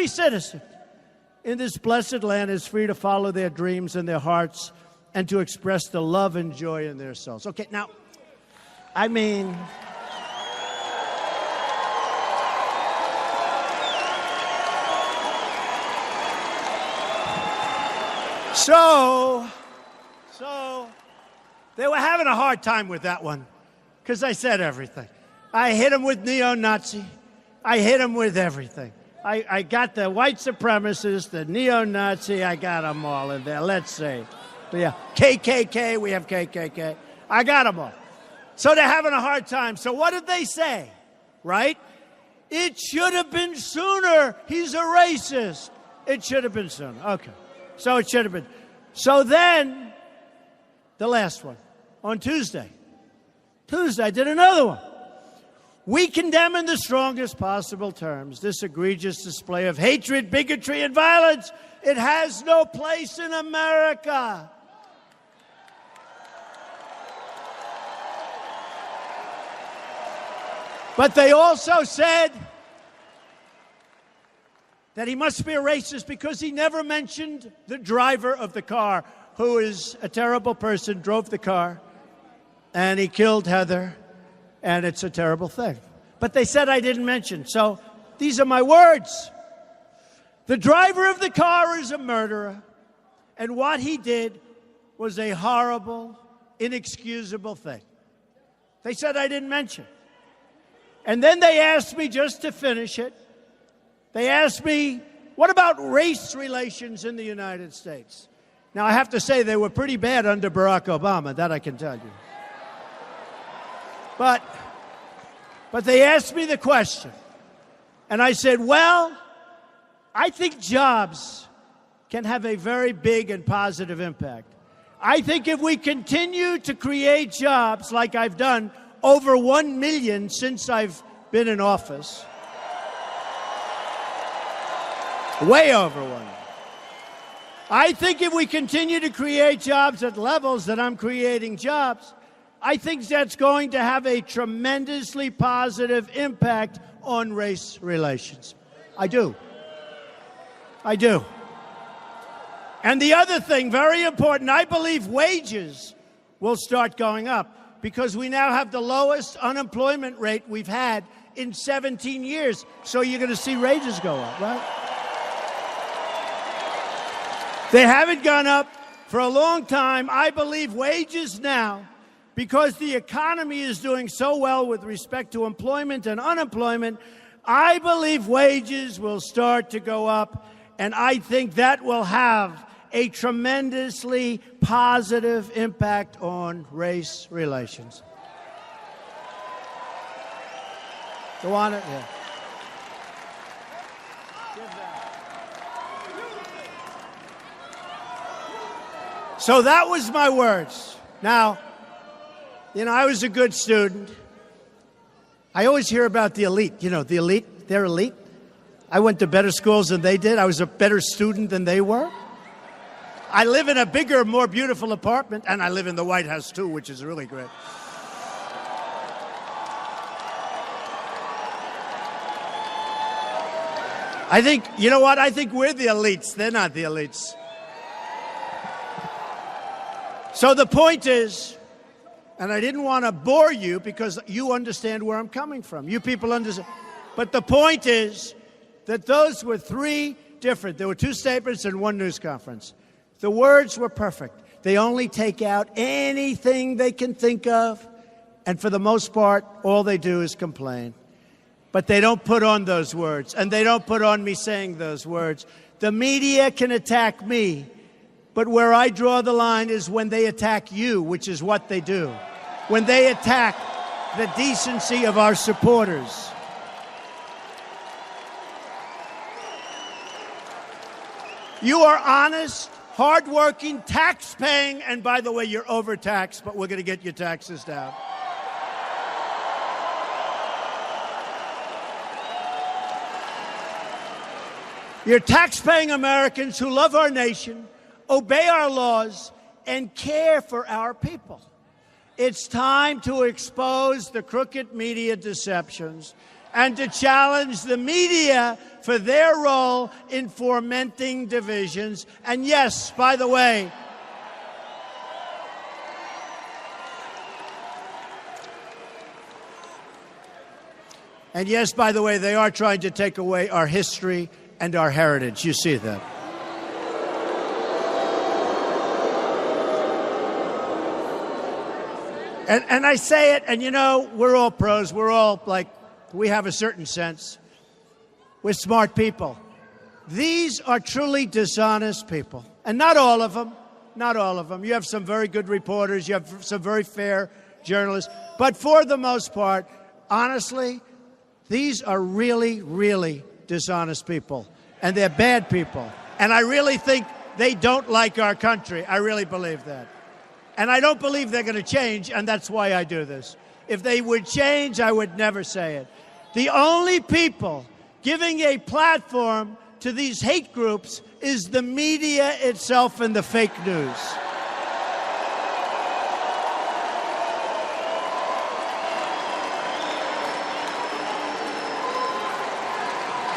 citizen in this blessed land is free to follow their dreams and their hearts and to express the love and joy in their souls. Okay, now, I mean, so they were having a hard time with that one because I said everything. I hit them with neo-Nazi. I hit them with everything. I got the white supremacists, the neo-Nazi, I got them all in there. Let's see. Yeah, KKK, we have KKK. I got them all. So they're having a hard time. So what did they say, right? It should have been sooner. He's a racist. It should have been sooner. Okay. So it should have been. So then, the last one, on Tuesday, I did another one. We condemn in the strongest possible terms this egregious display of hatred, bigotry, and violence. It has no place in America. But they also said that he must be a racist because he never mentioned the driver of the car, who is a terrible person, drove the car, and he killed Heather. And it's a terrible thing. But they said I didn't mention. So these are my words. The driver of the car is a murderer. And what he did was a horrible, inexcusable thing. They said I didn't mention. And then they asked me, just to finish it, they asked me, what about race relations in the United States? Now, I have to say they were pretty bad under Barack Obama. That I can tell you. But they asked me the question, and I said, well, I think jobs can have a very big and positive impact. I think if we continue to create jobs like I've done, over 1 million since I've been in office, way over 1 million. I think if we continue to create jobs at levels that I'm creating jobs, I think that's going to have a tremendously positive impact on race relations. I do. And the other thing, very important, I believe wages will start going up because we now have the lowest unemployment rate we've had in 17 years. So you're going to see wages go up, right? They haven't gone up for a long time. I believe wages now, because the economy is doing so well with respect to employment and unemployment, I believe wages will start to go up, and I think that will have a tremendously positive impact on race relations. Go on it? Yeah. So that was my words. Now, you know, I was a good student. I always hear about the elite. You know, the elite, they're elite. I went to better schools than they did. I was a better student than they were. I live in a bigger, more beautiful apartment, and I live in the White House, too, which is really great. I think, you know what? I think we're the elites. They're not the elites. So the point is, and I didn't want to bore you because you understand where I'm coming from. You people understand. But the point is that those were three different. There were two statements and one news conference. The words were perfect. They only take out anything they can think of. And for the most part, all they do is complain. But they don't put on those words. And they don't put on me saying those words. The media can attack me. But where I draw the line is when they attack you, which is what they do. When they attack the decency of our supporters. You are honest, hardworking, tax-paying, and by the way, you're overtaxed, but we're going to get your taxes down. You're tax-paying Americans who love our nation, obey our laws, and care for our people. It's time to expose the crooked media deceptions and to challenge the media for their role in fomenting divisions. And yes, by the way, they are trying to take away our history and our heritage. You see that. And I say it, and we're all pros. We're all we have a certain sense. We're smart people. These are truly dishonest people. And not all of them. Not all of them. You have some very good reporters. You have some very fair journalists. But for the most part, honestly, these are really, really dishonest people. And they're bad people. And I really think they don't like our country. I really believe that. And I don't believe they're going to change, and that's why I do this. If they would change, I would never say it. The only people giving a platform to these hate groups is the media itself and the fake news.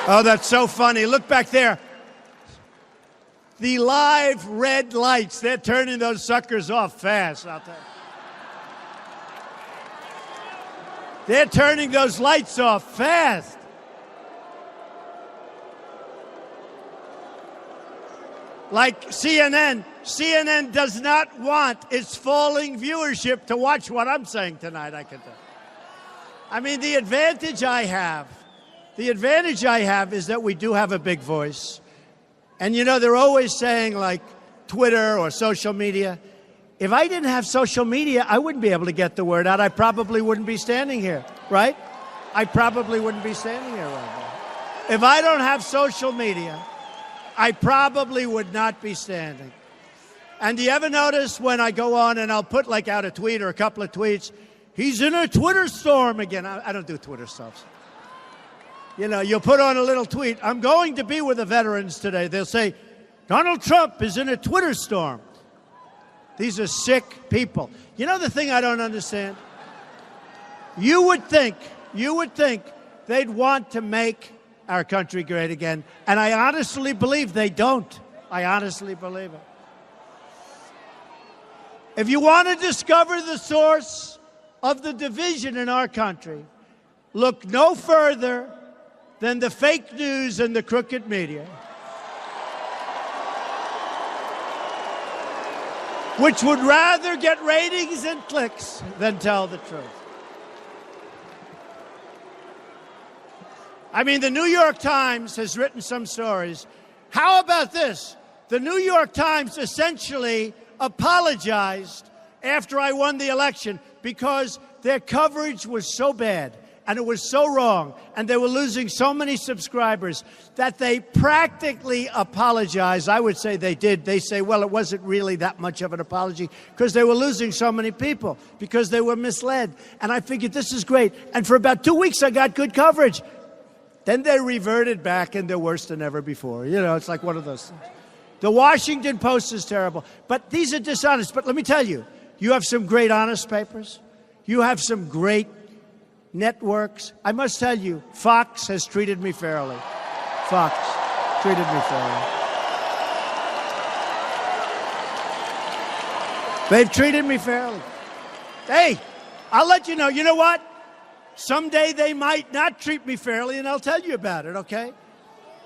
Oh, that's so funny. Look back there. The live red lights, they're turning those suckers off fast, I'll tell you. They're turning those lights off fast. Like CNN. CNN does not want its falling viewership to watch what I'm saying tonight, I can tell. I mean, the advantage I have is that we do have a big voice. And, they're always saying, Twitter or social media. If I didn't have social media, I wouldn't be able to get the word out. I probably wouldn't be standing here, right? I probably wouldn't be standing here right now. If I don't have social media, I probably would not be standing. And do you ever notice when I go on and I'll put, out a tweet or a couple of tweets, he's in a Twitter storm again. I don't do Twitter stuff. You'll put on a little tweet, I'm going to be with the veterans today. They'll say, Donald Trump is in a Twitter storm. These are sick people. The thing I don't understand? You would think they'd want to make our country great again. And I honestly believe they don't. I honestly believe it. If you want to discover the source of the division in our country, look no further than the fake news and the crooked media, which would rather get ratings and clicks than tell the truth. I mean, the New York Times has written some stories. How about this? The New York Times essentially apologized after I won the election because their coverage was so bad. And it was so wrong, and they were losing so many subscribers that they practically apologized. I would say they did. They say, well, it wasn't really that much of an apology because they were losing so many people, because they were misled. And I figured this is great. And for about 2 weeks, I got good coverage. Then they reverted back, and they're worse than ever before. It's like one of those things. The Washington Post is terrible. But these are dishonest. But let me tell you, you have some great honest papers. You have some great networks. I must tell you, Fox has treated me fairly. Fox treated me fairly. They've treated me fairly. Hey, I'll let you know. You know what? Someday they might not treat me fairly, and I'll tell you about it, okay?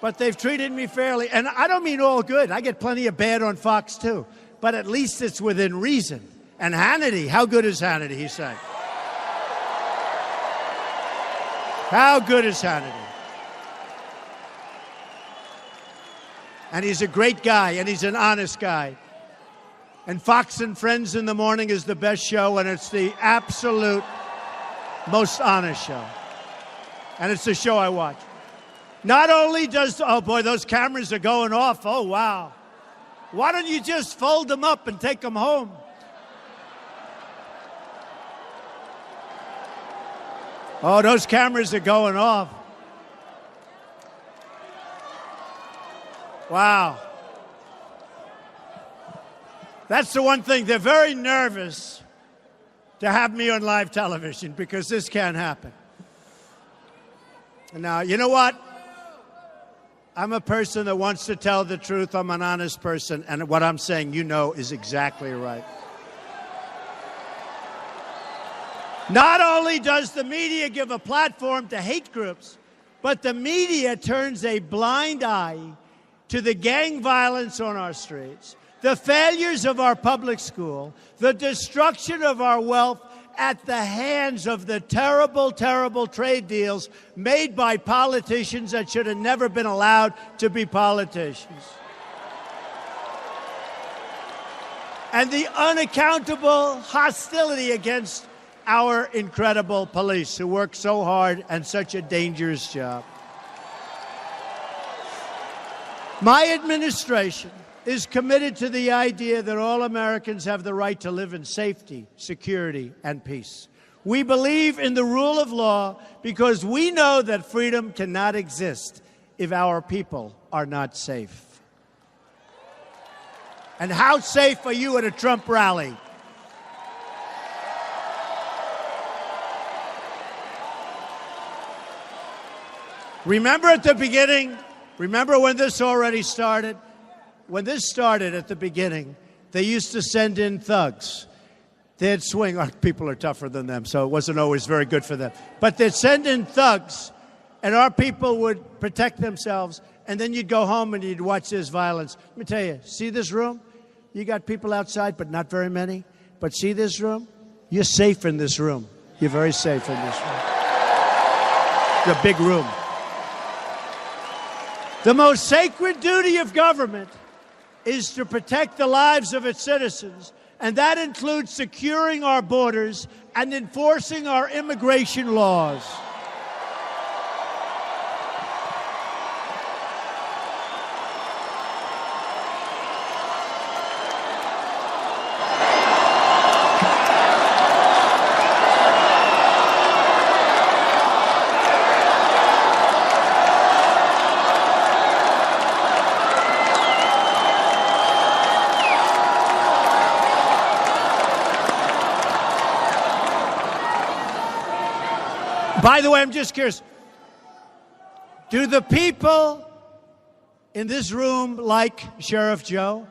But they've treated me fairly. And I don't mean all good. I get plenty of bad on Fox, too. But at least it's within reason. And Hannity, how good is Hannity, he's saying? How good is Hannity? And he's a great guy, and he's an honest guy. And Fox and Friends in the morning is the best show, and it's the absolute most honest show. And it's the show I watch. Not only does, oh boy, those cameras are going off. Oh, wow. Why don't you just fold them up and take them home? Oh, those cameras are going off. Wow. That's the one thing. They're very nervous to have me on live television because this can't happen. Now, you know what? I'm a person that wants to tell the truth. I'm an honest person, and what I'm saying, you know, is exactly right. Not only does the media give a platform to hate groups, but the media turns a blind eye to the gang violence on our streets, the failures of our public school, the destruction of our wealth at the hands of the terrible, terrible trade deals made by politicians that should have never been allowed to be politicians. And the unaccountable hostility against our incredible police who work so hard and such a dangerous job. My administration is committed to the idea that all Americans have the right to live in safety, security, and peace. We believe in the rule of law because we know that freedom cannot exist if our people are not safe. And how safe are you at a Trump rally? Remember at the beginning, remember when this already started? When this started at the beginning, they used to send in thugs. They'd swing. Our people are tougher than them, so it wasn't always very good for them. But they'd send in thugs, and our people would protect themselves, and then you'd go home and you'd watch this violence. Let me tell you, see this room? You got people outside, but not very many. But see this room? You're safe in this room. You're very safe in this room. It's a big room. The most sacred duty of government is to protect the lives of its citizens, and that includes securing our borders and enforcing our immigration laws. By the way, I'm just curious, do the people in this room like Sheriff Joe?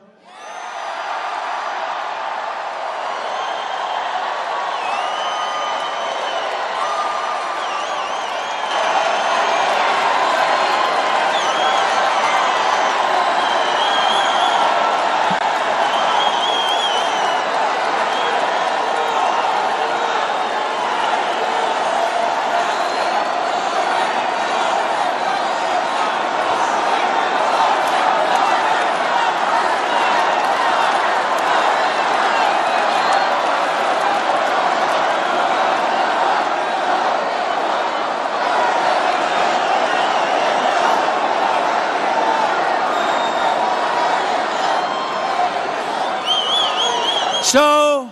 So,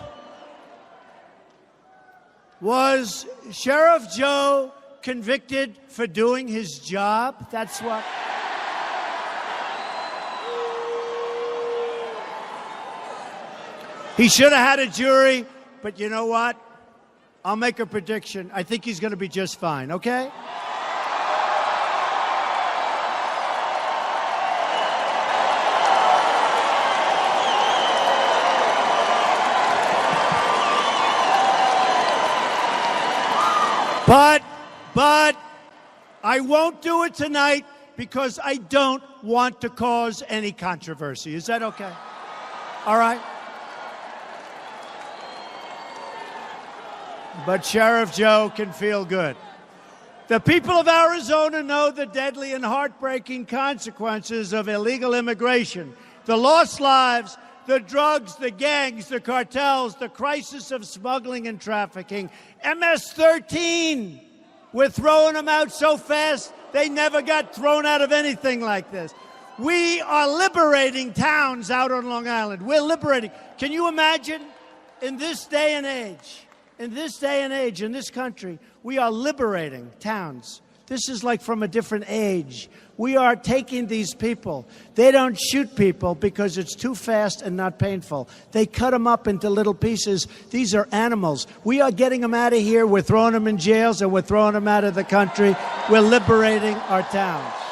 was Sheriff Joe convicted for doing his job? That's what. He should have had a jury, but you know what? I'll make a prediction. I think he's going to be just fine, okay? But I won't do it tonight because I don't want to cause any controversy. Is that okay? All right? But Sheriff Joe can feel good. The people of Arizona know the deadly and heartbreaking consequences of illegal immigration, the lost lives, the drugs, the gangs, the cartels, the crisis of smuggling and trafficking. MS-13, we're throwing them out so fast, they never got thrown out of anything like this. We are liberating towns out on Long Island. We're liberating. Can you imagine in this day and age, in this country, we are liberating towns This is like from a different age. We are taking these people. They don't shoot people because it's too fast and not painful. They cut them up into little pieces. These are animals. We are getting them out of here. We're throwing them in jails, and we're throwing them out of the country. We're liberating our towns.